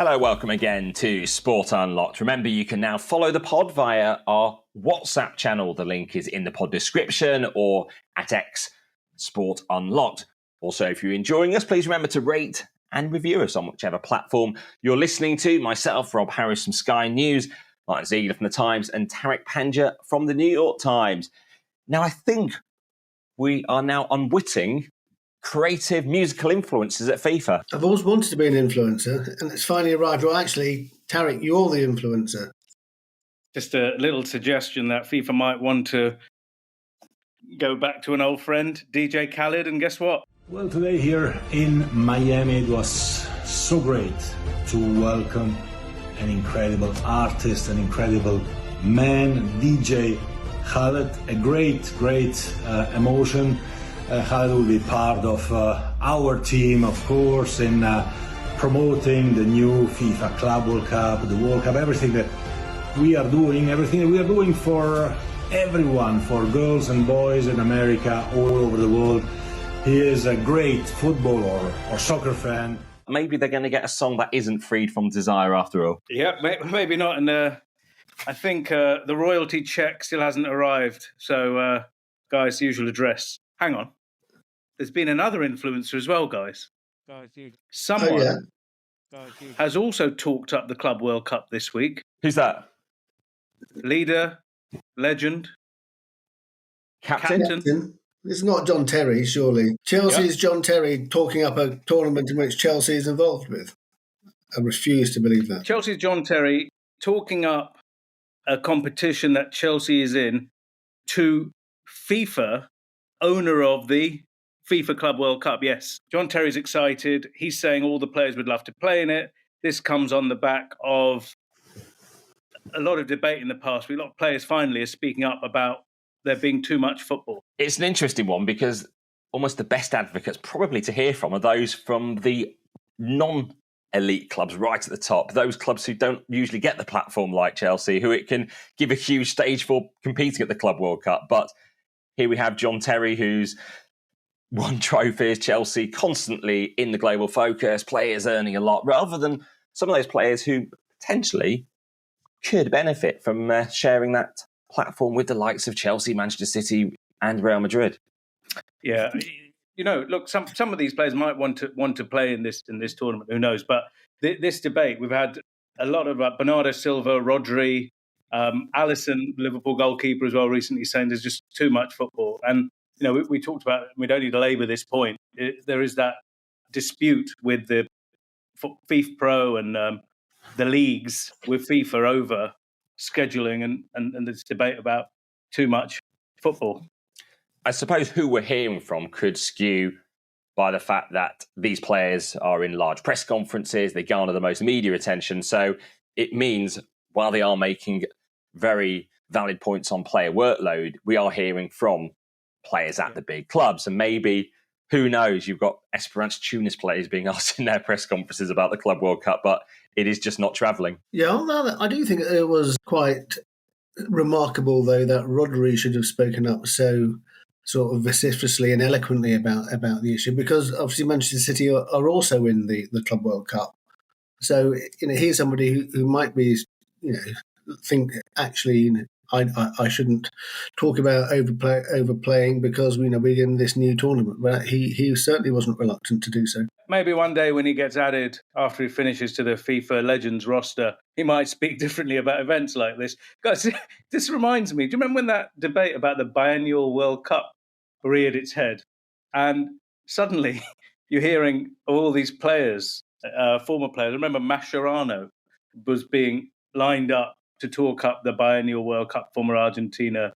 Hello, welcome again to Sport Unlocked. Remember, you can now follow the pod via our WhatsApp channel. The link is in the pod description or at X Sport Unlocked. Also, if you're enjoying us, please remember to rate and review us on whichever platform you're listening to. Myself, Rob Harris from Sky News, Martyn Ziegler from The Times, and Tariq Panja from The New York Times. Now, I think we are now unwitting creative musical influencers at FIFA. I've always wanted to be an influencer, and it's finally arrived. Well, actually, Tariq, you're the influencer. Just a little suggestion that FIFA might want to go back to an old friend, DJ Khaled, and guess what? Well, today here in Miami, it was so great to welcome an incredible artist, an incredible man, DJ Khaled. A great emotion. Khaled will be part of our team, of course, in promoting the new FIFA Club World Cup, the World Cup, everything that we are doing for everyone, for girls and boys in America, all over the world. He is a great football or soccer fan. Maybe they're going to get a song that isn't freed from desire after all. Yeah, maybe not. And I think the royalty check still hasn't arrived. So, guys, usual address. Hang on. There's been another influencer as well, guys. Someone has also talked up the Club World Cup this week. Who's that? Leader, legend, captain. It's not John Terry, surely. Chelsea's John Terry talking up a tournament in which Chelsea is involved with. I refuse to believe that. Chelsea's John Terry talking up a competition that Chelsea is in to FIFA, owner of the FIFA Club World Cup. Yes, John Terry's excited. He's saying all the players would love to play in it. This comes on the back of a lot of debate in the past. A lot of players finally are speaking up about there being too much football. It's an interesting one because almost the best advocates probably to hear from are those from the non-elite clubs right at the top, those clubs who don't usually get the platform like Chelsea, who it can give a huge stage for competing at the Club World Cup. But here we have John Terry, who's won trophies, Chelsea constantly in the global focus, players earning a lot, rather than some of those players who potentially could benefit from sharing that platform with the likes of Chelsea, Manchester City and Real Madrid. Yeah, look, some of these players might want to play in this tournament. Who knows? But this debate, we've had a lot of Bernardo Silva, Rodri, Alisson, Liverpool goalkeeper as well, recently saying there's just too much football. And we talked about, we don't need to labour this point. There is that dispute with the FIFA Pro and the leagues with FIFA over scheduling and this debate about too much football. I suppose who we're hearing from could skew by the fact that these players are in large press conferences, they garner the most media attention. So it means while they are making very valid points on player workload, we are hearing from players at the big clubs. And maybe, who knows, you've got Esperance Tunis players being asked in their press conferences about the Club World Cup, but it is just not travelling. Yeah, I do think it was quite remarkable, though, that Rodri should have spoken up so sort of vociferously and eloquently about the issue, because obviously Manchester City are also in the Club World Cup. So, here's somebody who might be, think actually, I shouldn't talk about overplaying because we're in this new tournament. But he certainly wasn't reluctant to do so. Maybe one day when he gets added after he finishes to the FIFA Legends roster, he might speak differently about events like this. Guys, this reminds me, do you remember when that debate about the biennial World Cup reared its head? And suddenly you're hearing all these players, former players. I remember Mascherano was being lined up to talk up the biennial World Cup, former Argentina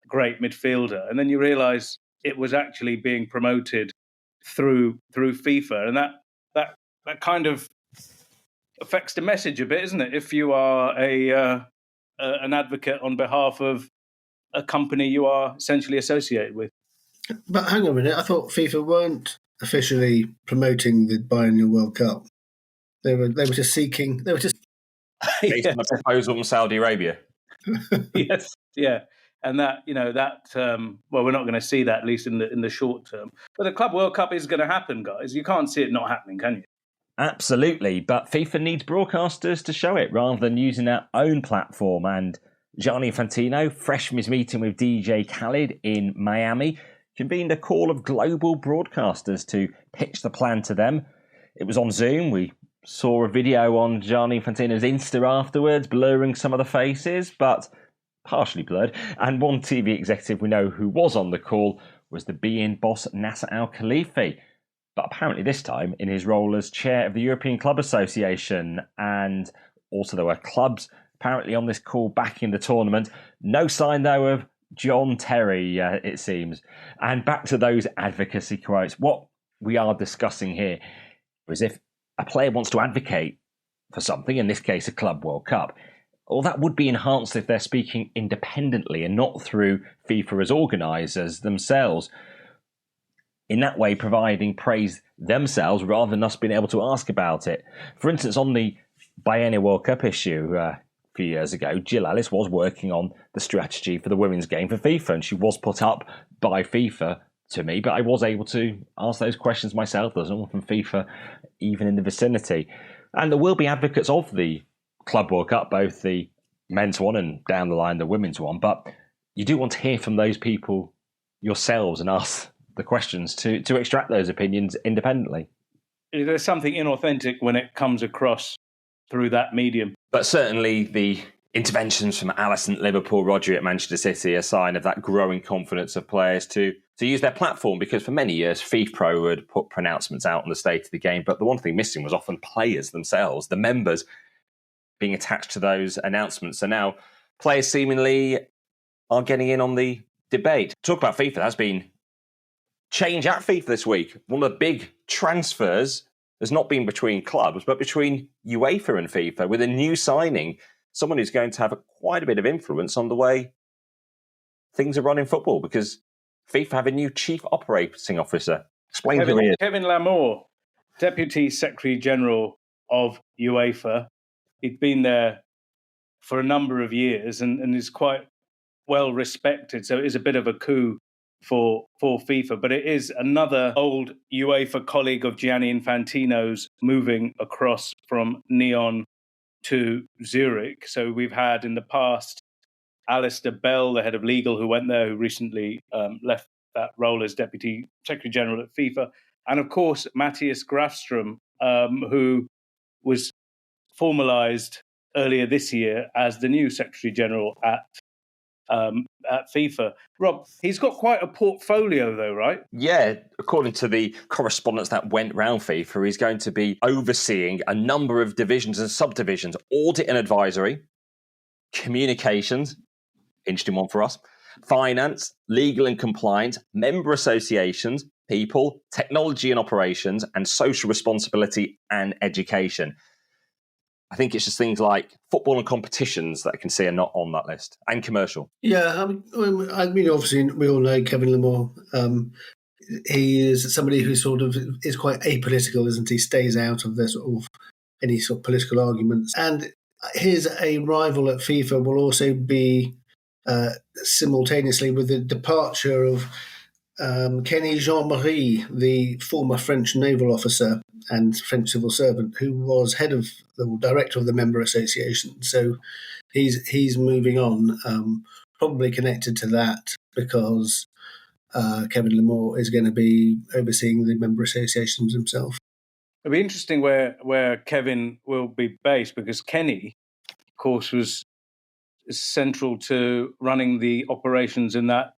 great midfielder. And then you realise it was actually being promoted through FIFA. And that kind of affects the message a bit, isn't it? If you are an advocate on behalf of a company you are essentially associated with. But hang on a minute, I thought FIFA weren't officially promoting the biennial World Cup. They were just seeking. They were just based on a proposal from Saudi Arabia. Yes, yeah, and that we're not going to see that, at least in the short term. But the Club World Cup is going to happen, guys. You can't see it not happening, can you? Absolutely, but FIFA needs broadcasters to show it rather than using their own platform. And Gianni Infantino, fresh from his meeting with DJ Khaled in Miami, convened a call of global broadcasters to pitch the plan to them. It was on Zoom. We saw a video on Gianni Infantino's Insta afterwards, blurring some of the faces, but partially blurred. And one TV executive we know who was on the call was the beIN boss Nasser Al-Khelaifi, but apparently this time in his role as chair of the European Club Association. And also there were clubs apparently on this call backing the tournament. No sign, though, of John Terry, it seems. And back to those advocacy quotes. What we are discussing here is if a player wants to advocate for something, in this case a Club World Cup, well, that would be enhanced if they're speaking independently and not through FIFA as organisers themselves. In that way, providing praise themselves rather than us being able to ask about it. For instance, on the Biennial World Cup issue a few years ago, Jill Ellis was working on the strategy for the women's game for FIFA, and she was put up by FIFA to me, but I was able to ask those questions myself. There's no one from FIFA even in the vicinity. And there will be advocates of the Club World Cup, both the men's one and down the line the women's one, but you do want to hear from those people yourselves and ask the questions to extract those opinions independently. There's something inauthentic when it comes across through that medium. But certainly the interventions from Alisson at Liverpool, Rodri at Manchester City, are a sign of that growing confidence of players to use their platform, because for many years FIFPro would put pronouncements out on the state of the game, but the one thing missing was often players themselves, the members being attached to those announcements. So now players seemingly are getting in on the debate. Talk about FIFA, there's been change at FIFA this week. One of the big transfers has not been between clubs, but between UEFA and FIFA, with a new signing, someone who's going to have quite a bit of influence on the way things are run in football, because FIFA have a new chief operating officer. Explain who he is. Kevin Lamour, Deputy Secretary General of UEFA. He'd been there for a number of years and is quite well respected. So it is a bit of a coup for FIFA, but it is another old UEFA colleague of Gianni Infantino's moving across from Nyon to Zurich. So we've had in the past Alistair Bell, the head of legal, who went there, who recently left that role as Deputy Secretary General at FIFA. And of course, Matthias Grafström, who was formalised earlier this year as the new Secretary General at FIFA. Rob, he's got quite a portfolio though, right? Yeah, according to the correspondence that went round FIFA, he's going to be overseeing a number of divisions and subdivisions: audit and advisory, communications, interesting one for us, finance, legal and compliance, member associations, people, technology and operations, and social responsibility and education. I think it's just things like football and competitions that I can see are not on that list, and commercial. Yeah, I mean, obviously we all know Kevin Lamour. He is somebody who sort of is quite apolitical, isn't he? Stays out of the sort of any sort of political arguments. And his a rival at FIFA will also be simultaneously with the departure of Kenny Jean-Marie, the former French naval officer and French civil servant, who was head of the director of the member association. So he's moving on, probably connected to that, because Kevin Lamour is going to be overseeing the member associations himself. It'll be interesting where Kevin will be based, because Kenny, of course, was central to running the operations in that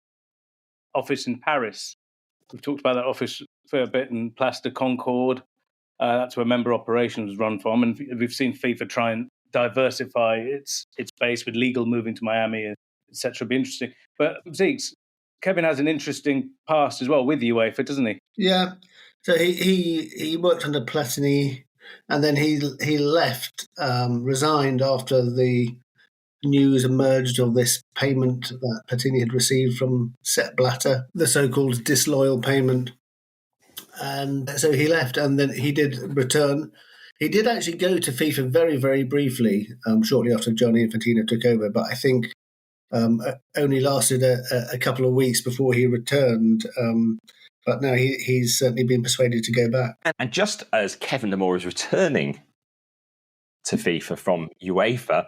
office in Paris. We've talked about that office for a bit in Place de Concorde. That's where member operations was run from. And we've seen FIFA try and diversify its base, with legal moving to Miami, etc. It'll be interesting. But Zeeks, Kevin has an interesting past as well with UEFA, doesn't he? Yeah. So he worked under Platini, and then he left, resigned after the news emerged of this payment that Platini had received from Sepp Blatter, the so-called disloyal payment. And so he left, and then he did return. He did actually go to FIFA very, very briefly, shortly after Gianni Infantino took over, but I think only lasted a couple of weeks before he returned But no, he's certainly been persuaded to go back. And just as Kevin De Moore is returning to FIFA from UEFA,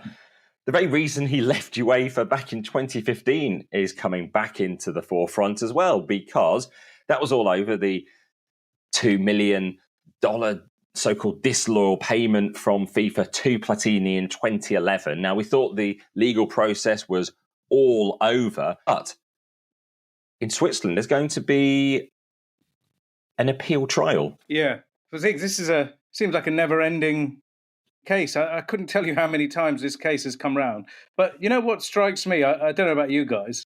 the very reason he left UEFA back in 2015 is coming back into the forefront as well, because that was all over the $2 million so-called disloyal payment from FIFA to Platini in 2011. Now, we thought the legal process was all over, but in Switzerland, there's going to be an appeal trial. Yeah. I think this seems like a never-ending case. I couldn't tell you how many times this case has come round. But you know what strikes me? I don't know about you guys.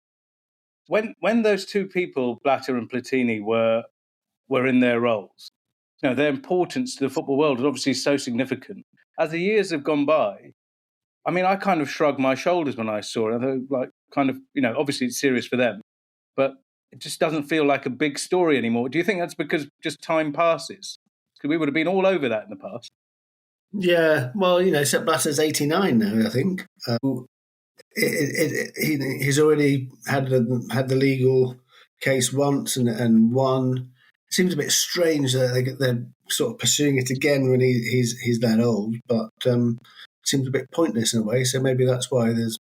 When those two people, Blatter and Platini, were in their roles, their importance to the football world was obviously so significant. As the years have gone by, I mean, I kind of shrugged my shoulders when I saw it. I thought, like, kind of, obviously it's serious for them, but it just doesn't feel like a big story anymore. Do you think that's because just time passes? Because we would have been all over that in the past. Yeah, well, Sepp Blatter's 89 now, I think. He's already had the legal case once and won. It seems a bit strange that they're sort of pursuing it again when he's that old, but it seems a bit pointless in a way. So maybe that's why there's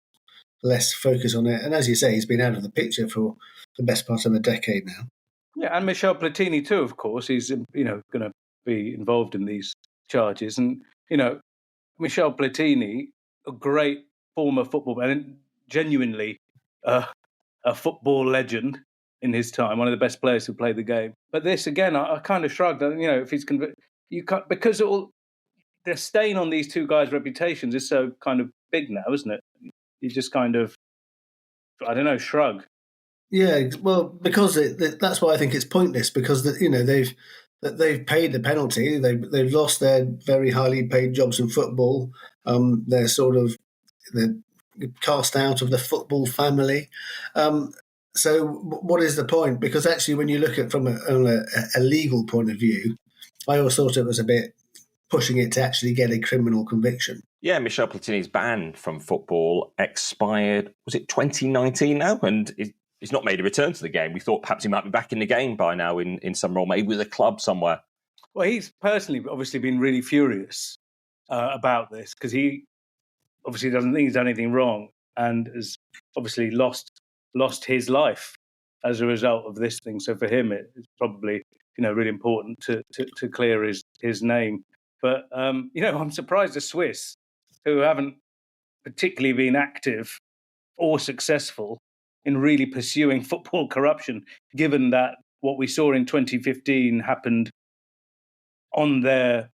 less focus on it. And as you say, he's been out of the picture for the best part of a decade now. Yeah, and Michel Platini too, of course. He's going to be involved in these charges, and Michel Platini, a great former football player, and genuinely a football legend in his time, one of the best players who played the game. But this again, I kind of shrugged. If he's you can't, because the stain on these two guys' reputations is so kind of big now, isn't it? You just kind of, I don't know, shrug. Yeah, well, because that's why I think it's pointless, because they've paid the penalty. They've lost their very highly paid jobs in football. They're cast out of the football family. So what is the point? Because actually, when you look at it from a legal point of view, I always thought it was a bit pushing it to actually get a criminal conviction. Yeah, Michel Platini's ban from football expired, was it 2019 now? And he's not made a return to the game. We thought perhaps he might be back in the game by now in some role, maybe with a club somewhere. Well, he's personally obviously been really furious about this, because he obviously doesn't think he's done anything wrong and has obviously lost his life as a result of this thing. So for him, it's probably really important to clear his name. But I'm surprised the Swiss, who haven't particularly been active or successful in really pursuing football corruption, given that what we saw in 2015 happened in their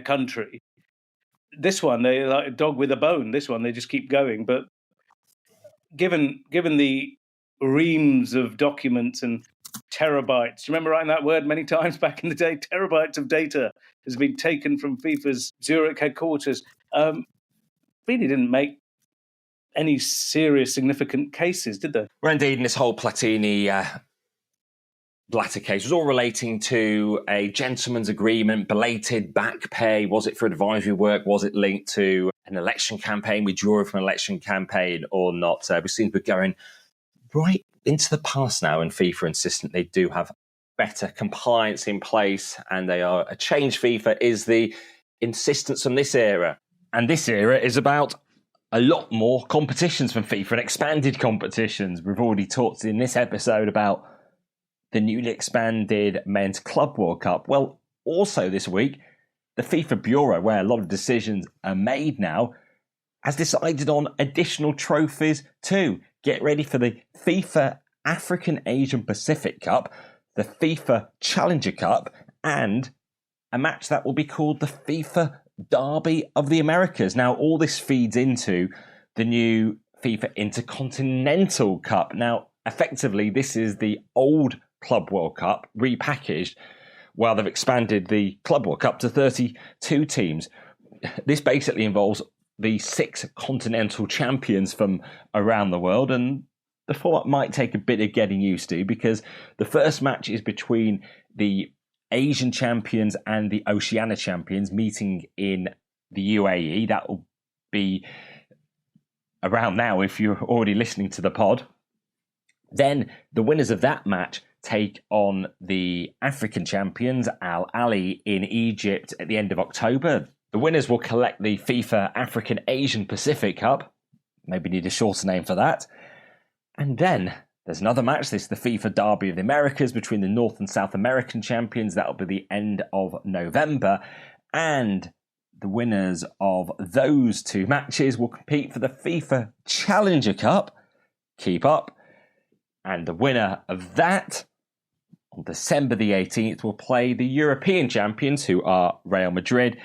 country. This one, they're like a dog with a bone. This one, they just keep going. But given the reams of documents and terabytes, do you remember writing that word many times back in the day? Terabytes of data has been taken from FIFA's Zurich headquarters. Really didn't make any serious significant cases, did they? Well, indeed, in this whole Platini Blatter case was all relating to a gentleman's agreement, belated back pay. Was it for advisory work? Was it linked to an election campaign, withdrawal from an election campaign or not? We seem to be going right into the past now, and FIFA insistent they do have better compliance in place and they are a change. FIFA is the insistence on this era. And this era is about a lot more competitions from FIFA and expanded competitions. We've already talked in this episode about the newly expanded Men's Club World Cup. Well, also this week, the FIFA Bureau, where a lot of decisions are made now, has decided on additional trophies too. Get ready for the FIFA African Asian Pacific Cup, the FIFA Challenger Cup, and a match that will be called the FIFA Derby of the Americas. Now, all this feeds into the new FIFA Intercontinental Cup. Now, effectively, this is the old Club World Cup repackaged, while they've expanded the Club World Cup to 32 teams. This basically involves the 6 continental champions from around the world, and the format might take a bit of getting used to, because the first match is between the Asian champions and the Oceania champions meeting in the UAE. That will be around now if you're already listening to the pod. Then the winners of that match take on the African champions, Al Ahly, in Egypt at the end of October. The winners will collect the FIFA African Asian Pacific Cup. Maybe need a shorter name for that. And then there's another match. This is the FIFA Derby of the Americas between the North and South American champions. That'll be the end of November. And the winners of those two matches will compete for the FIFA Challenger Cup. Keep up. And the winner of that, on December the 18th, will play the European champions, who are Real Madrid,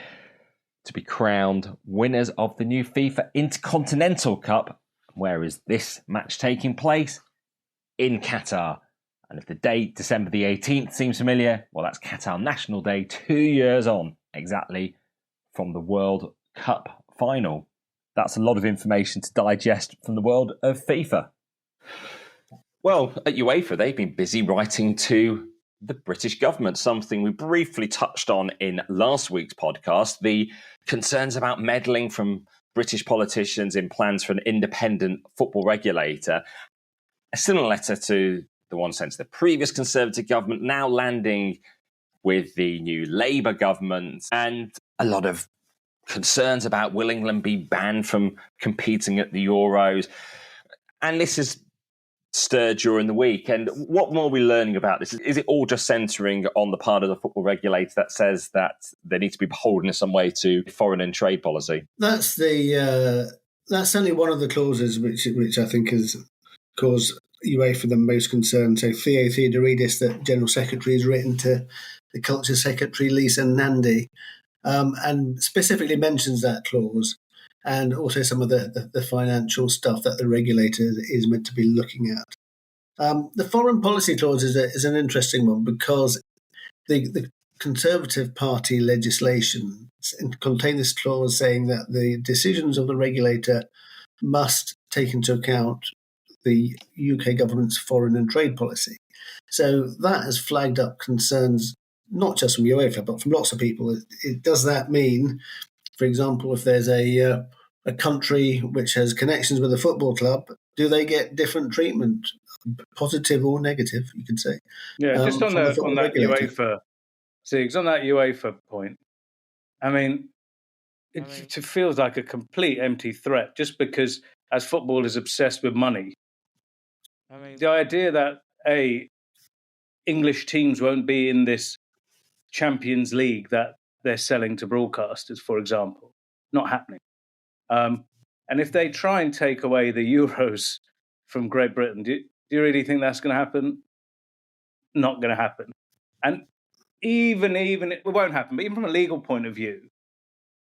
to be crowned winners of the new FIFA Intercontinental Cup. Where is this match taking place? In Qatar. And if the date, December the 18th, seems familiar, well, that's Qatar National Day, 2 years on, exactly, from the World Cup final. That's a lot of information to digest from the world of FIFA. Well, at UEFA, they've been busy writing to the British government, something we briefly touched on in last week's podcast, the concerns about meddling from British politicians in plans for an independent football regulator. A similar letter to the one sent to the previous Conservative government, now landing with the new Labour government, and a lot of concerns about will England be banned from competing at the Euros. And this is stirred during the week. And what more are we learning about this? Is it all just centering on the part of the football regulator that says that they need to be beholden in some way to foreign and trade policy? That's certainly one of the clauses which I think has caused UEFA the most concern. So Theo Theodoridis, the General Secretary, has written to the Culture Secretary Lisa Nandy and specifically mentions that clause, and also some of the financial stuff that the regulator is meant to be looking at. The foreign policy clause is an interesting one because the Conservative Party legislation contains this clause saying that the decisions of the regulator must take into account the UK government's foreign and trade policy. So that has flagged up concerns not just from UEFA, but from lots of people. Does that mean, for example, if there's a country which has connections with a football club, do they get different treatment, positive or negative, you could say? Yeah, just on that UEFA, Ziggs, on that UEFA point, I mean, it feels like a complete empty threat just because as football is obsessed with money. I mean, the idea that, English teams won't be in this Champions League that they're selling to broadcasters, for example, not happening. And if they try and take away the Euros from Great Britain, do you really think that's going to happen? Not going to happen. And even it won't happen, but even from a legal point of view,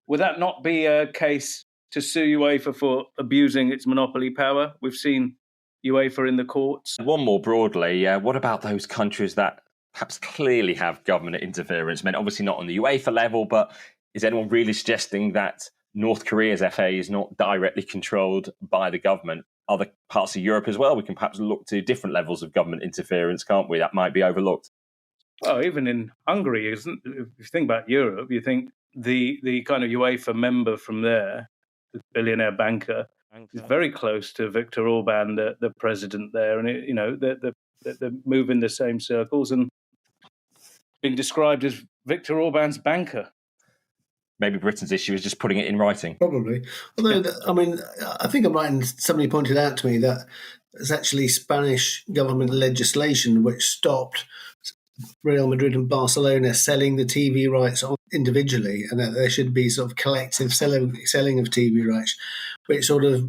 would that not be a case to sue UEFA for abusing its monopoly power? We've seen UEFA in the courts. One more broadly, what about those countries that perhaps clearly have government interference? I mean, obviously not on the UEFA level, but is anyone really suggesting that North Korea's FA is not directly controlled by the government? Other parts of Europe as well, we can perhaps look to different levels of government interference, can't we? That might be overlooked. Well, even in Hungary, if you think about Europe, you think the kind of UEFA member from there, the billionaire banker, is very close to Viktor Orban, the president there, and they're moving the same circles and being described as Viktor Orban's banker. Maybe Britain's issue is just putting it in writing. Probably. Although, I think I'm right, and somebody pointed out to me that there's actually Spanish government legislation which stopped Real Madrid and Barcelona selling the TV rights individually, and that there should be sort of collective selling of TV rights, which sort of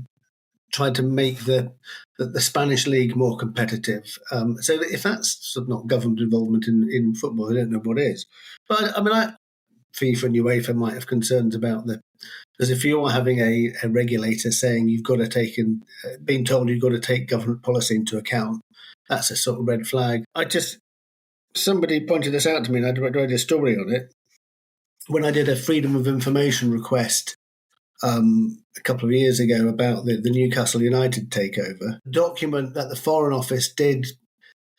tried to make the Spanish league more competitive. So if that's sort of not government involvement in football, I don't know what is. But FIFA and UEFA might have concerns about because if you're having a regulator saying you've got to take being told you've got to take government policy into account, that's a sort of red flag. Somebody pointed this out to me, and I read a story on it. When I did a Freedom of Information request a couple of years ago about the Newcastle United takeover, a document that the Foreign Office did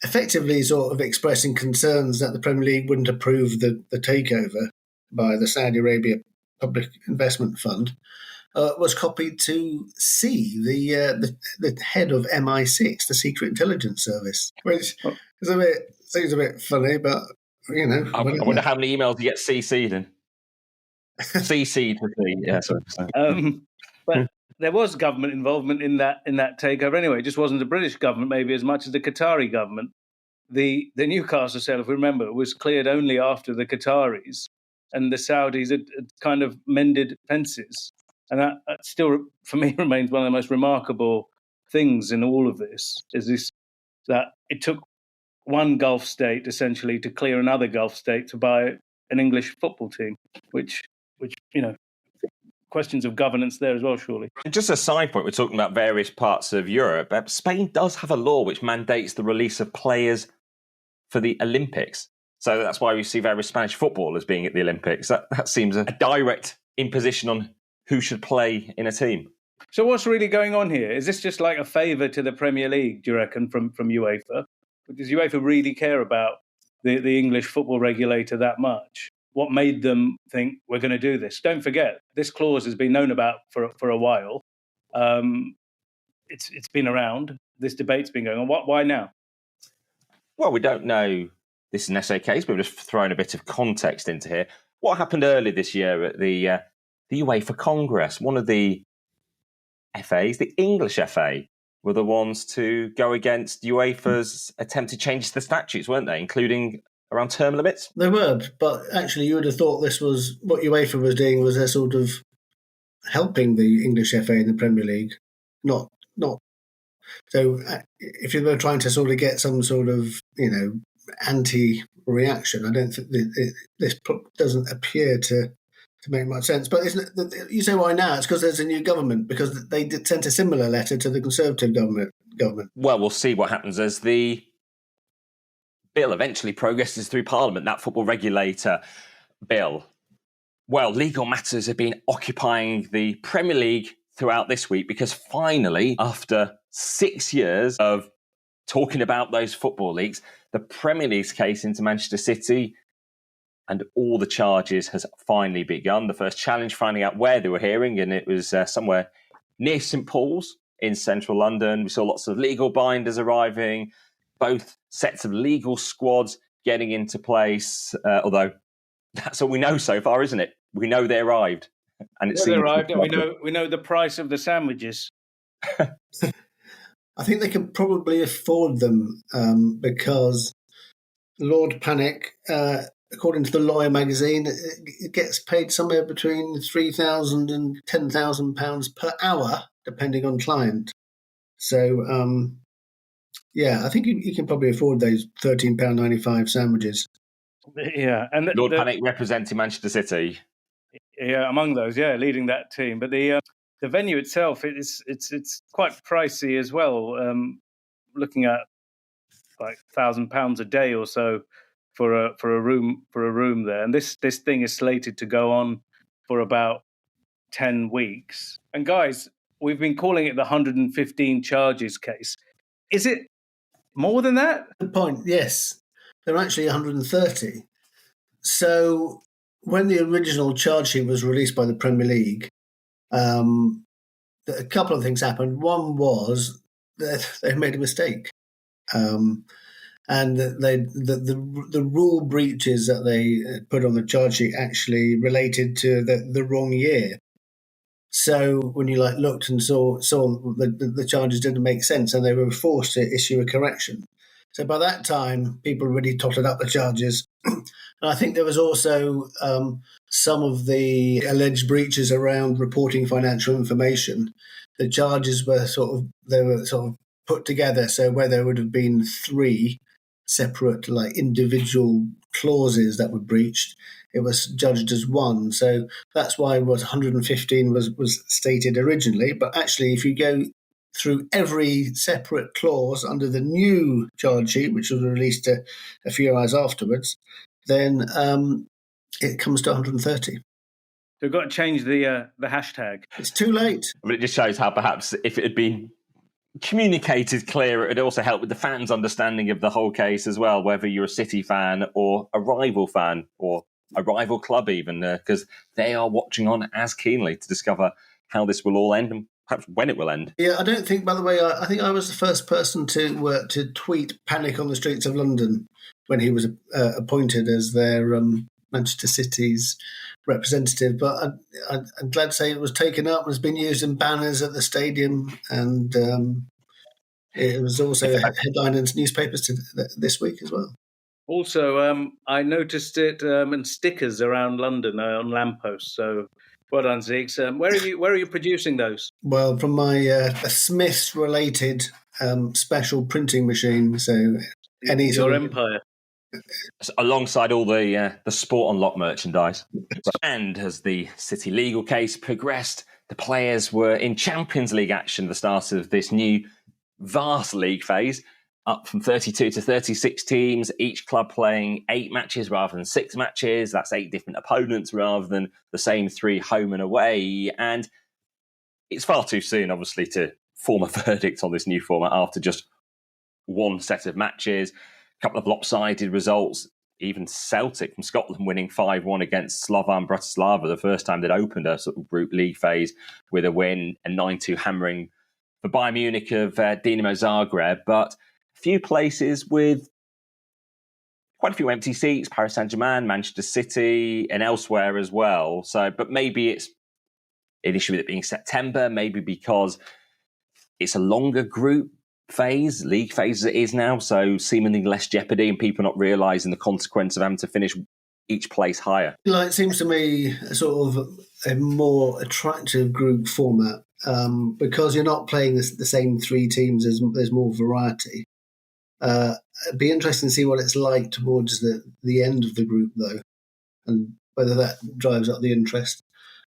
effectively sort of expressing concerns that the Premier League wouldn't approve the takeover by the Saudi Arabia Public Investment Fund, was copied to C, the head of MI6, the Secret Intelligence Service, which seems a bit funny, but I wonder how many emails you get CC'd in. CC'd with the but there was government involvement in that takeover anyway. It just wasn't the British government, maybe as much as the Qatari government. The Newcastle sale, if we remember, was cleared only after the Qataris and the Saudis had kind of mended fences. And that still, for me, remains one of the most remarkable things in all of this, that it took one Gulf state, essentially, to clear another Gulf state to buy an English football team, which questions of governance there as well, surely. Just a side point, we're talking about various parts of Europe. Spain does have a law which mandates the release of players for the Olympics. So that's why we see various Spanish footballers being at the Olympics. That seems a direct imposition on who should play in a team. So what's really going on here? Is this just like a favour to the Premier League, do you reckon, from UEFA? Does UEFA really care about the English football regulator that much? What made them think we're going to do this? Don't forget, this clause has been known about for a while. It's been around. This debate's been going on. Why now? Well, we don't know. This is an SA case, but we're just throwing a bit of context into here. What happened earlier this year at the UEFA Congress? One of the FAs, the English FA, were the ones to go against UEFA's attempted changes to the statutes, weren't they, including around term limits? They were, but actually you would have thought this was what UEFA was doing, was they're sort of helping the English FA in the Premier League, not. So if you were trying to sort of get some sort of, anti-reaction, I don't think this doesn't appear to make much sense. But you say why now? It's because there's a new government, because they sent a similar letter to the Conservative government. Well, we'll see what happens as the bill eventually progresses through Parliament, that football regulator bill. Well, legal matters have been occupying the Premier League throughout this week because finally, after 6 years of talking about those football leagues, the Premier League's case into Manchester City and all the charges has finally begun. The first challenge, finding out where they were hearing, and it was somewhere near St Paul's in central London. We saw lots of legal binders arriving, both sets of legal squads getting into place, although that's all we know so far, isn't it? We know they arrived. And they arrived, and we know the price of the sandwiches. I think they can probably afford them because Lord Panic, according to the Lawyer magazine, it gets paid somewhere between £3,000 and £10,000 per hour, depending on client. So, I think you can probably afford those £13.95 sandwiches. Yeah, and Lord Panic representing Manchester City. Yeah, among those, leading that team. But the venue itself, it's quite pricey as well. Looking at like £1,000 a day or so for a room there, and this thing is slated to go on for about 10 weeks. And guys, we've been calling it the 115 charges case. Is it more than that? Good point. Yes, they're actually 130. So when the original charge sheet was released by the Premier League, a couple of things happened. One was that they made a mistake, and the rule breaches that they put on the charge sheet actually related to the wrong year. So when you looked and saw the charges didn't make sense, and they were forced to issue a correction. So by that time, people already totted up the charges. And I think there was also some of the alleged breaches around reporting financial information. The charges were sort of put together, so where there would have been 3 separate individual clauses that were breached, it was judged as one. So that's why 115 was stated originally. But actually, if you go through every separate clause under the new charge sheet, which was released a few hours afterwards, then it comes to 130. We've got to change the hashtag. It's too late. But it just shows how perhaps if it had been communicated clearer, it would also help with the fans' understanding of the whole case as well, whether you're a City fan or a rival fan or a rival club even, because they are watching on as keenly to discover how this will all end and perhaps when it will end. Yeah, I don't think, by the way, I think I was the first person to tweet panic on the streets of London when he was appointed as their Manchester City's representative. But I'm glad to say it was taken up and has been used in banners at the stadium, and it was also a headline in newspapers this week as well. Also, I noticed it in stickers around London on lampposts. So, well done, Zeeks. Where are you producing those? Well, from my Smiths-related special printing machine. So, any your empire. Alongside all the Sport Unlocked merchandise. And as the City legal case progressed, the players were in Champions League action at the start of this new vast league phase, up from 32 to 36 teams, each club playing 8 matches rather than 6 matches. That's 8 different opponents rather than the same 3 home and away. And it's far too soon, obviously, to form a verdict on this new format after just one set of matches, a couple of lopsided results, even Celtic from Scotland winning 5-1 against Slovan Bratislava the first time they'd opened a sort of group league phase with a win, and 9-2 hammering for Bayern Munich of Dinamo Zagreb. But a few places with quite a few empty seats, Paris Saint-Germain, Manchester City, and elsewhere as well. So, but maybe it's an issue with it being September, maybe because it's a longer group phase, league phase as it is now, so seemingly less jeopardy and people not realising the consequence of having to finish each place higher. It seems to me a sort of a more attractive group format because you're not playing the same 3 teams, there's more variety. It'd be interesting to see what it's like towards the end of the group, though, and whether that drives up the interest.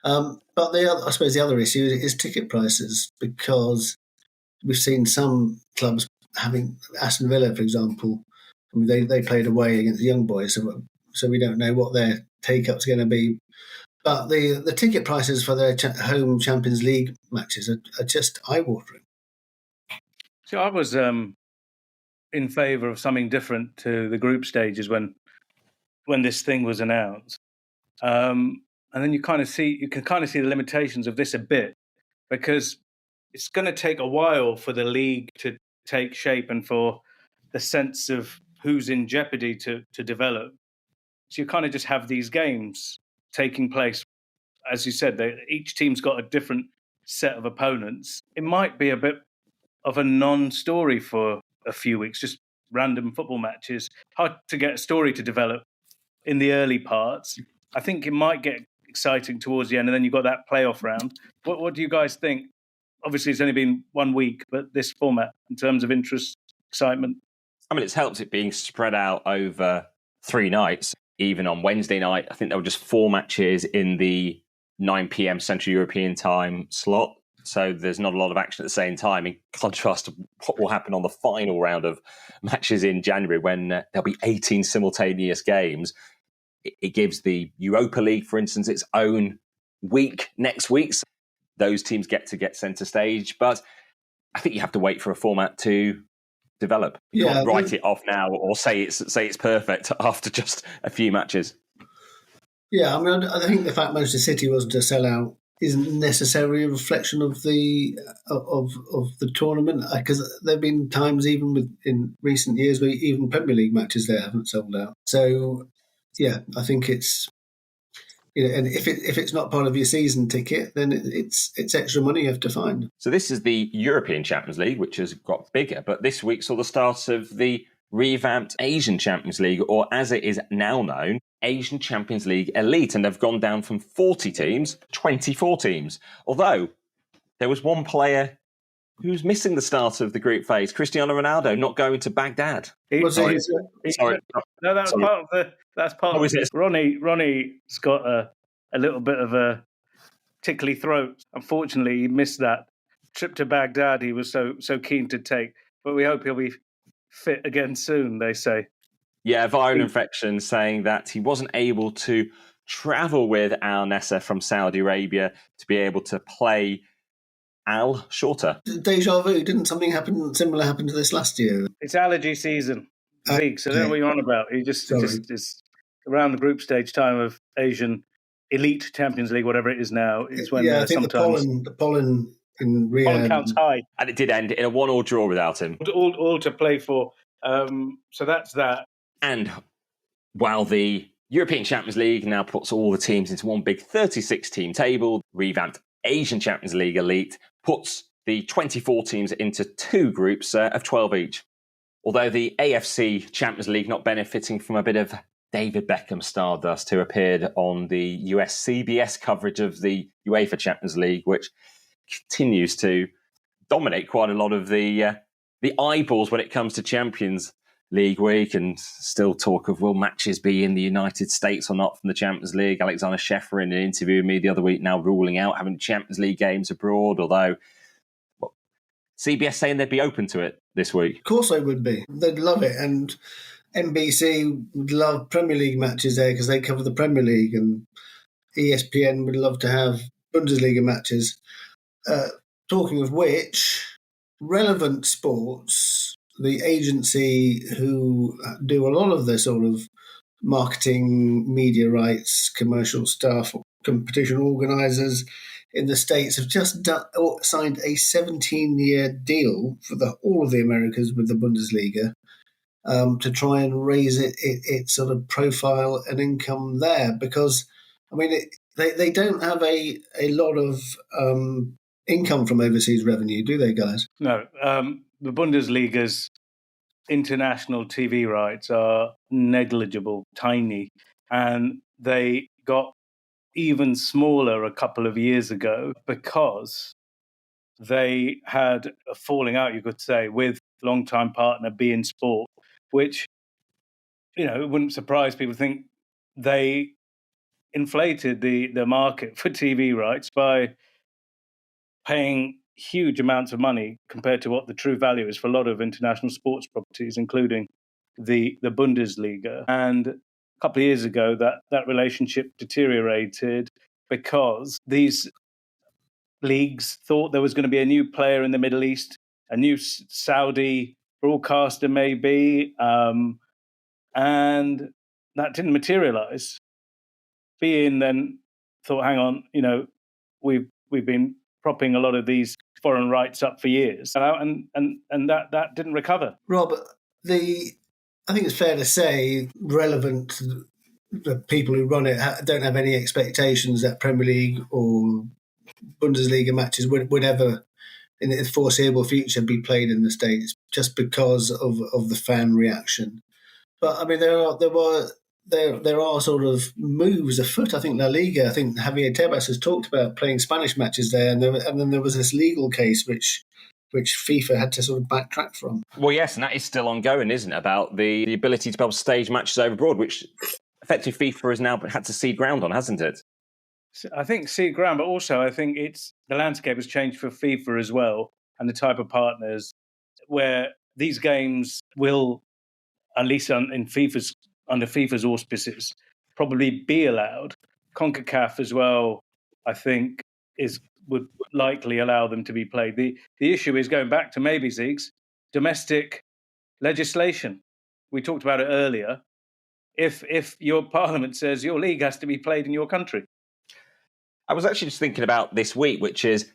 But I suppose the other issue is ticket prices, because we've seen some clubs having Aston Villa, for example. I mean, they played away against the Young Boys, so we don't know what their take-up's going to be. But the ticket prices for their home Champions League matches are just eye-watering. So I was in favour of something different to the group stages when this thing was announced, and then you can kind of see the limitations of this a bit, because it's going to take a while for the league to take shape and for the sense of who's in jeopardy to develop. So you kind of just have these games taking place. As you said, each team's got a different set of opponents. It might be a bit of a non-story for a few weeks, just random football matches. Hard to get a story to develop in the early parts. I think it might get exciting towards the end, and then you've got that playoff round. What do you guys think? Obviously, it's only been 1 week, but this format, in terms of interest, excitement? I mean, it's helped it being spread out over 3 nights. Even on Wednesday night, I think there were just 4 matches in the 9 p.m. Central European time slot. So there's not a lot of action at the same time, in contrast to what will happen on the final round of matches in January, when there'll be 18 simultaneous games. It gives the Europa League, for instance, its own week next week. So those teams get centre stage. But I think you have to wait for a format to develop. You can't write it off now or say it's perfect after just a few matches. Yeah, I mean, I think the fact Manchester City wasn't a sellout isn't necessarily a reflection of the tournament, because there have been times even in recent years where even Premier League matches there haven't sold out. So yeah, I think it's, and if it's not part of your season ticket, then it's extra money you have to find. So this is the European Champions League, which has got bigger, but this week saw the start of the revamped Asian Champions League, or as it is now known, Asian Champions League Elite, and they've gone down from 40 teams to 24 teams. Although there was one player who's missing the start of the group phase, Cristiano Ronaldo, not going to Baghdad. Sorry. No, that's part of it. Ronnie's got a little bit of a tickly throat. Unfortunately, he missed that trip to Baghdad he was so keen to take. But we hope he'll be fit again soon, they say. Yeah, viral infection, saying that he wasn't able to travel with Al Nassr from Saudi Arabia to be able to play Al Shorter. Deja vu, didn't something similar happen to this last year? It's allergy season, Zeke, so I don't know what you're on about. He just around the group stage time of Asian Elite Champions League, whatever it is now, is when I think sometimes the pollen in Riyadh pollen counts high, And it did end in a 1-1 draw without him. all to play for. So that's that. And while the European Champions League now puts all the teams into one big 36-team table, revamped Asian Champions League Elite puts the 24 teams into 2 groups of 12 each. Although the AFC Champions League not benefiting from a bit of David Beckham stardust, who appeared on the US CBS coverage of the UEFA Champions League, which continues to dominate quite a lot of the eyeballs when it comes to Champions League week, and still talk of will matches be in the United States or not from the Champions League. Alexander Sheffer in an interview with me the other week now ruling out having Champions League games abroad, although CBS saying they'd be open to it this week. Of course they would be. They'd love it. And NBC would love Premier League matches there because they cover the Premier League, and ESPN would love to have Bundesliga matches. Talking of which, Relevant Sports, the agency who do a lot of the sort of marketing, media rights, commercial stuff, competition organisers in the States, have just signed a 17-year deal for all of the Americas with the Bundesliga to try and raise its sort of profile and income there. Because, I mean, they don't have a lot of income from overseas revenue, do they, guys? No. The Bundesliga's international TV rights are negligible, tiny, and they got even smaller a couple of years ago because they had a falling out, you could say, with longtime partner beIN Sport, which, it wouldn't surprise people to think they inflated the market for TV rights by paying huge amounts of money compared to what the true value is for a lot of international sports properties, including the Bundesliga. And a couple of years ago, that relationship deteriorated because these leagues thought there was going to be a new player in the Middle East, a new Saudi broadcaster maybe, and that didn't materialize. beIN then thought, hang on, we've been propping a lot of these foreign rights up for years, and that didn't recover. Rob, I think it's fair to say Relevant, the people who run it, don't have any expectations that Premier League or Bundesliga matches would ever, in the foreseeable future, be played in the States, just because of the fan reaction. But I mean, there are sort of moves afoot. I think La Liga, I think Javier Tebas has talked about playing Spanish matches there, and then there was this legal case which FIFA had to sort of backtrack from. Well, yes, and that is still ongoing, isn't it, about the ability to be able to stage matches over abroad, which effectively FIFA has now had to cede ground on, hasn't it? I think cede ground, but also I think the landscape has changed for FIFA as well, and the type of partners where these games will, at least under FIFA's auspices, probably be allowed. CONCACAF as well, I think, would likely allow them to be played. The issue is, going back to maybe Ziegs, domestic legislation. We talked about it earlier. If your parliament says your league has to be played in your country. I was actually just thinking about this week, which is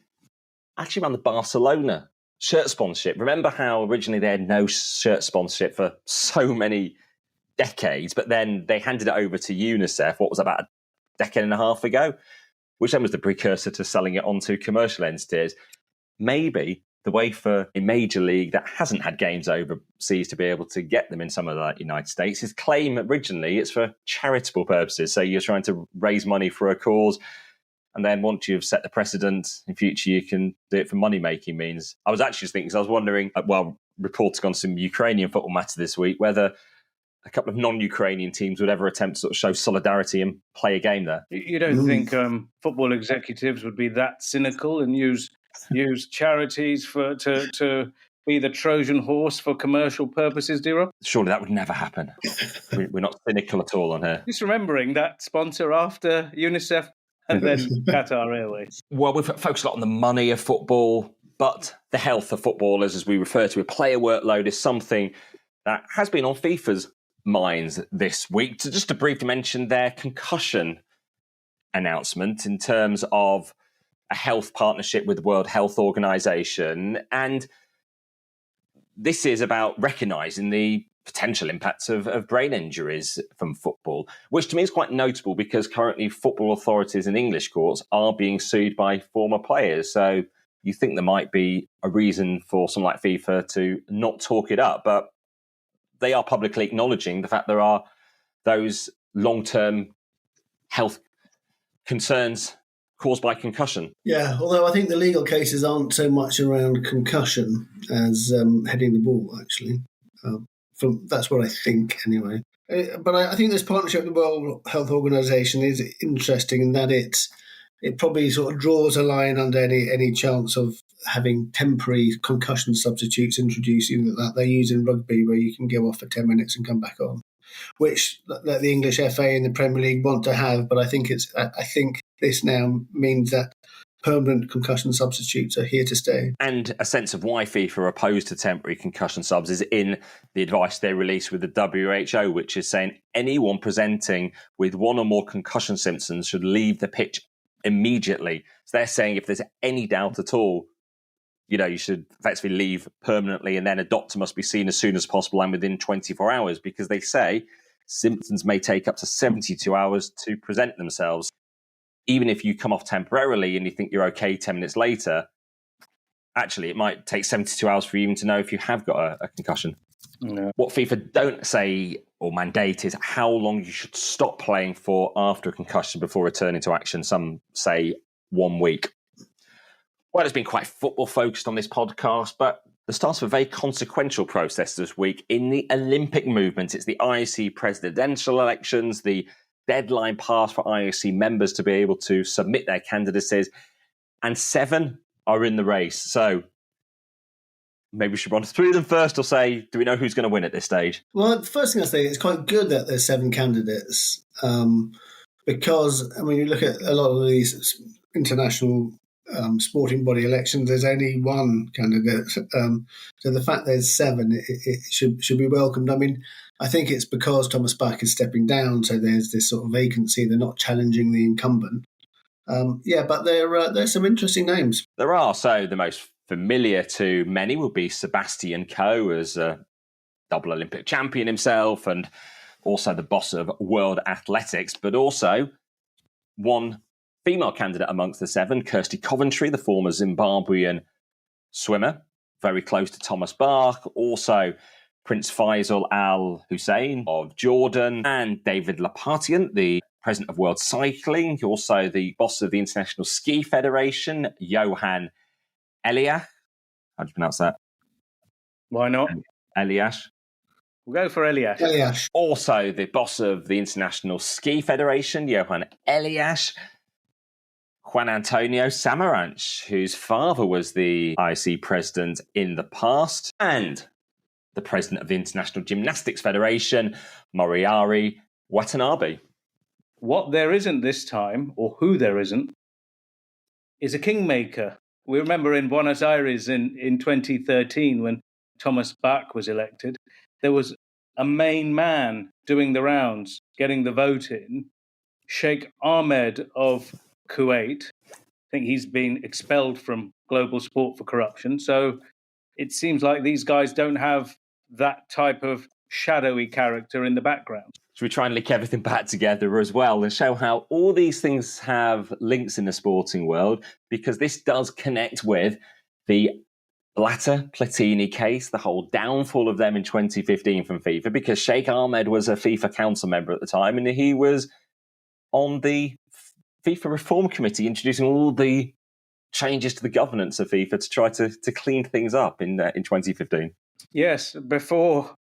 actually around the Barcelona shirt sponsorship. Remember how originally they had no shirt sponsorship for so many decades, but then they handed it over to UNICEF, what was about a decade and a half ago, which then was the precursor to selling it on to commercial entities. Maybe the way for a major league that hasn't had games overseas to be able to get them in some of the United States is claim originally it's for charitable purposes. So you're trying to raise money for a cause, and then once you've set the precedent, in future you can do it for money-making means. I was actually just thinking, because I was wondering, reporting on some Ukrainian football matter this week, whether a couple of non-Ukrainian teams would ever attempt to sort of show solidarity and play a game there. You don't think football executives would be that cynical and use charities to be the Trojan horse for commercial purposes, do you, Rob? Surely that would never happen. We're not cynical at all on here. Just remembering that sponsor after UNICEF and then Qatar Airways. Well, we've focused a lot on the money of football, but the health of footballers, as we refer to it, player workload, is something that has been on FIFA's minds this week. So just to briefly mention their concussion announcement in terms of a health partnership with the World Health Organization. And this is about recognising the potential impacts of brain injuries from football, which to me is quite notable because currently football authorities in English courts are being sued by former players. So you think there might be a reason for someone like FIFA to not talk it up, but they are publicly acknowledging the fact there are those long-term health concerns caused by concussion. Yeah, although I think the legal cases aren't so much around concussion as heading the ball, actually. That's what I think, anyway. But I think this partnership with the World Health Organization is interesting in that it probably sort of draws a line under any chance of having temporary concussion substitutes introduced, that they use in rugby, where you can go off for 10 minutes and come back on, which the English FA and the Premier League want to have. But I think this now means that permanent concussion substitutes are here to stay. And a sense of why FIFA are opposed to temporary concussion subs is in the advice they released with the WHO, which is saying anyone presenting with one or more concussion symptoms should leave the pitch immediately. So they're saying if there's any doubt at all, you should effectively leave permanently, and then a doctor must be seen as soon as possible and within 24 hours, because they say symptoms may take up to 72 hours to present themselves. Even if you come off temporarily and you think you're okay 10 minutes later, actually, it might take 72 hours for you even to know if you have got a concussion. Yeah. What FIFA don't say or mandate is how long you should stop playing for after a concussion before returning to action. Some say 1 week. Well, it's been quite football-focused on this podcast, but the start of a very consequential process this week in the Olympic movement. It's the IOC presidential elections, the deadline passed for IOC members to be able to submit their candidacies, and 7 are in the race. So maybe we should run through them first, or say, do we know who's going to win at this stage? Well, the first thing I say, it's quite good that there's 7 candidates because, you look at a lot of these international sporting body elections, there's only 1 candidate. So the fact there's 7, it should be welcomed. I think it's because Thomas Bach is stepping down, so there's this sort of vacancy. They're not challenging the incumbent. But there's some interesting names. There are. So the most familiar to many will be Sebastian Coe, as a double Olympic champion himself and also the boss of World Athletics, but also one female candidate amongst the 7, Kirsty Coventry, the former Zimbabwean swimmer, very close to Thomas Bach. Also Prince Faisal Al Hussein of Jordan, and David Lappartient, the president of World Cycling, also the boss of the International Ski Federation, Johan Elias. How do you pronounce that? Why not? Elias. We'll go for Elias. Elias. Also the boss of the International Ski Federation, Johan Elias. Juan Antonio Samaranch, whose father was the IOC president in the past, and the president of the International Gymnastics Federation, Moriari Watanabe. What there isn't this time, or who there isn't, is a kingmaker. We remember in Buenos Aires in 2013, when Thomas Bach was elected, there was a main man doing the rounds, getting the vote in, Sheikh Ahmed of Kuwait. I think he's been expelled from global sport for corruption. So it seems like these guys don't have that type of shadowy character in the background. Should we try and link everything back together as well and show how all these things have links in the sporting world? Because this does connect with the Blatter-Platini case, the whole downfall of them in 2015 from FIFA, because Sheikh Ahmed was a FIFA council member at the time, and he was on the FIFA Reform Committee introducing all the changes to the governance of FIFA to try to clean things up in 2015. Yes, before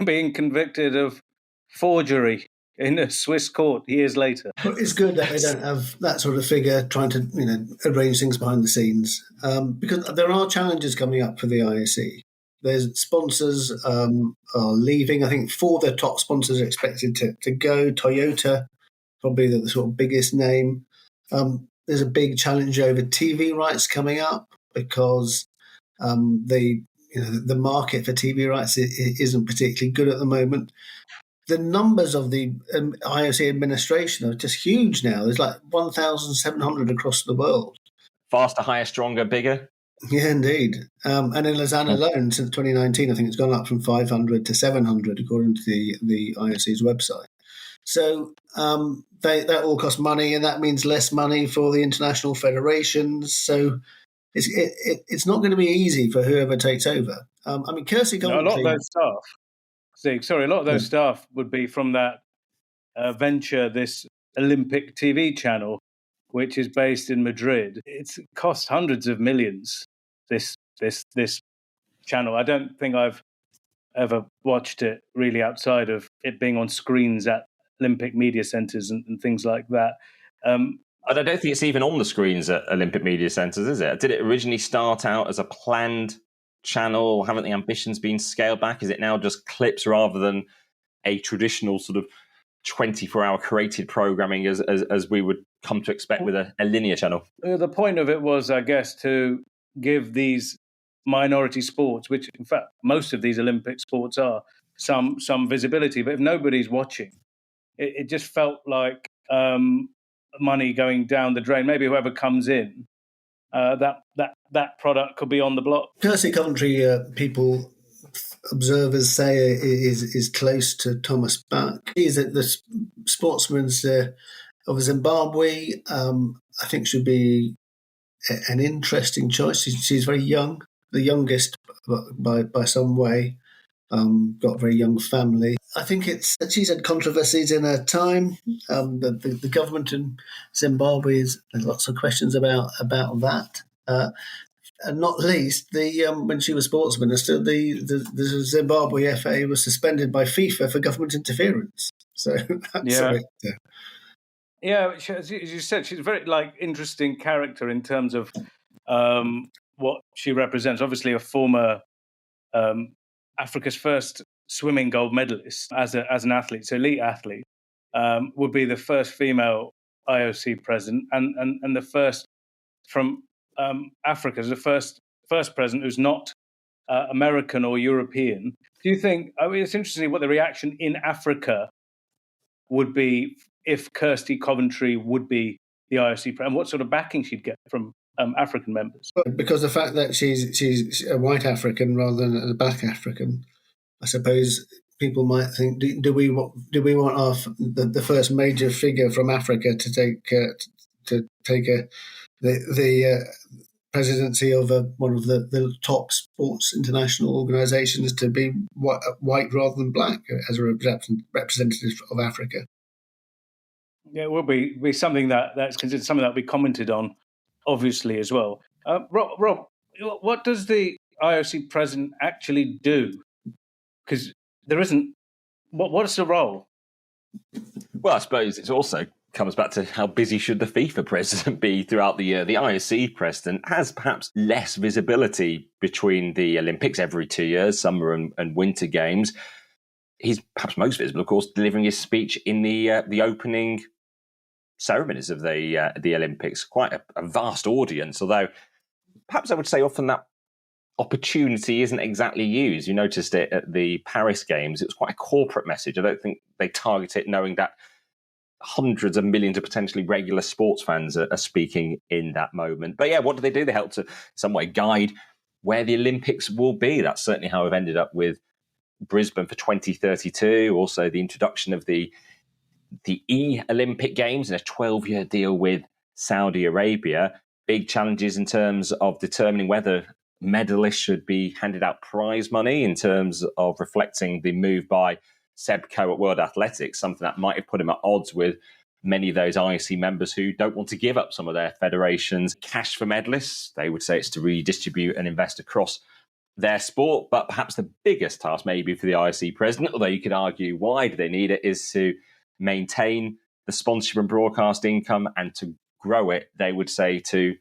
being convicted of forgery in a Swiss court years later. But it's good that they don't have that sort of figure trying to arrange things behind the scenes, because there are challenges coming up for the IOC. There's sponsors are leaving. I think 4 of their top sponsors are expected to go. Toyota, probably the sort of biggest name. There's a big challenge over TV rights coming up because the market for TV rights isn't particularly good at the moment. the numbers of the IOC administration are just huge now. There's like 1,700 across the world. Faster, higher, stronger, bigger. Yeah, indeed. And in Lausanne alone, since 2019, I think it's gone up from 500 to 700, according to the IOC's website. So that all costs money, and that means less money for the international federations. So it's not going to be easy for whoever takes over. I mean, Kersey Coventry... a lot of those staff, a lot of those staff would be from that venture, this Olympic TV channel, which is based in Madrid. It's cost hundreds of millions, this channel. I don't think I've ever watched it really outside of it being on screens at Olympic media centres and things like that. I don't think it's even on the screens at Olympic media centres, is it? Did it originally start out as a planned channel? Haven't the ambitions been scaled back? Is it now just clips rather than a traditional sort of 24-hour created programming as we would come to expect with a linear channel? The point of it was, I guess, to give these minority sports, which in fact most of these Olympic sports are, some visibility. But if nobody's watching, it just felt like money going down the drain. Maybe whoever comes in, that product could be on the block. Kersey Coventry, observers say is close to Thomas Bach. He's the sportsman of Zimbabwe. I think should be an interesting choice. She's very young, the youngest by some way. Got a very young family. I think she's had controversies in her time. The government in Zimbabwe there's lots of questions about that. And not least, when she was sports minister, the Zimbabwe FA was suspended by FIFA for government interference. So that's Yeah, as you said, she's a very interesting character in terms of what she represents. Obviously, a former Africa's first swimming gold medalist as an athlete, so elite athlete, would be the first female IOC president and the first from Africa as the first president who's not American or European. Do you think? I mean, it's interesting what the reaction in Africa would be if Kirsty Coventry would be the IOC president, and what sort of backing she'd get from African members. Because the fact that she's a white African rather than a black African, I suppose people might think: do we want the first major figure from Africa to take the presidency of one of the top sports international organisations to be white rather than black as a representative of Africa? Yeah, it will be something that's considered something that will be commented on, obviously, as well. Rob, what does the IOC president actually do? Because there isn't. What's the role? Well, I suppose it also comes back to how busy should the FIFA president be throughout the year. The IOC president has perhaps less visibility between the Olympics every 2 years, summer and winter games. He's perhaps most visible, of course, delivering his speech in the opening ceremonies of the Olympics. Quite a vast audience, although perhaps I would say often that opportunity isn't exactly used. You noticed it at the Paris Games. It was quite a corporate message. I don't think they target it knowing that hundreds of millions of potentially regular sports fans are speaking in that moment. But yeah, what do? They help to, in some way, guide where the Olympics will be. That's certainly how we've ended up with Brisbane for 2032. Also, the introduction of the Olympic Games and a 12-year deal with Saudi Arabia. Big challenges in terms of determining whether medalists should be handed out prize money in terms of reflecting the move by Seb Coe at World Athletics, something that might have put him at odds with many of those IOC members who don't want to give up some of their federations' cash for medalists. They would say it's to redistribute and invest across their sport. But perhaps the biggest task maybe for the IOC president, although you could argue why do they need it, is to maintain the sponsorship and broadcast income and to grow it. They would say to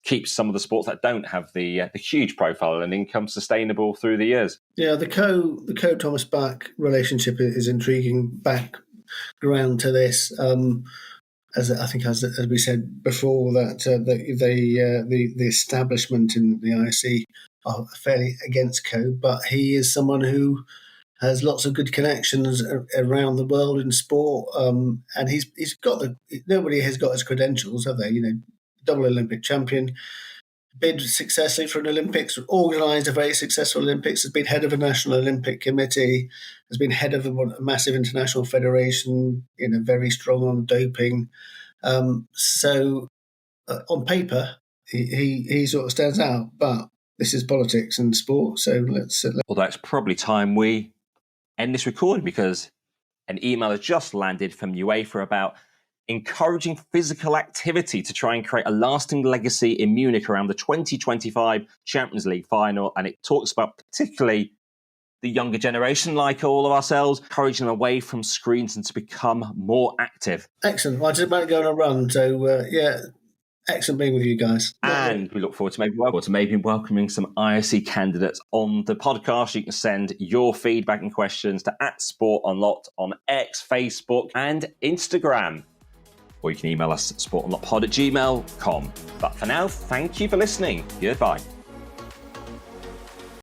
keep some of the sports that don't have the huge profile and income sustainable through the years. Yeah, the Coe Thomas Bach relationship is intriguing background to this. As we said before, that the establishment in the IOC are fairly against Coe, but he is someone who has lots of good connections around the world in sport, and he's got nobody has got his credentials, have they? Double Olympic champion, bid successfully for an Olympics, organised a very successful Olympics, has been head of a national Olympic committee, has been head of a massive international federation, very strong on doping. So on paper, he sort of stands out, but this is politics and sport. So let's. Although it's probably time we end this recording, because an email has just landed from UEFA about encouraging physical activity to try and create a lasting legacy in Munich around the 2025 Champions League final. And it talks about particularly the younger generation, like all of ourselves, encouraging them away from screens and to become more active. Excellent. Well, I just about to go on a run. So, excellent being with you guys. And we look forward to maybe welcoming some IOC candidates on the podcast. You can send your feedback and questions to @SportUnlocked on X, Facebook, and Instagram. Or you can email us at sportunlockpod@gmail.com. But for now, thank you for listening. Goodbye.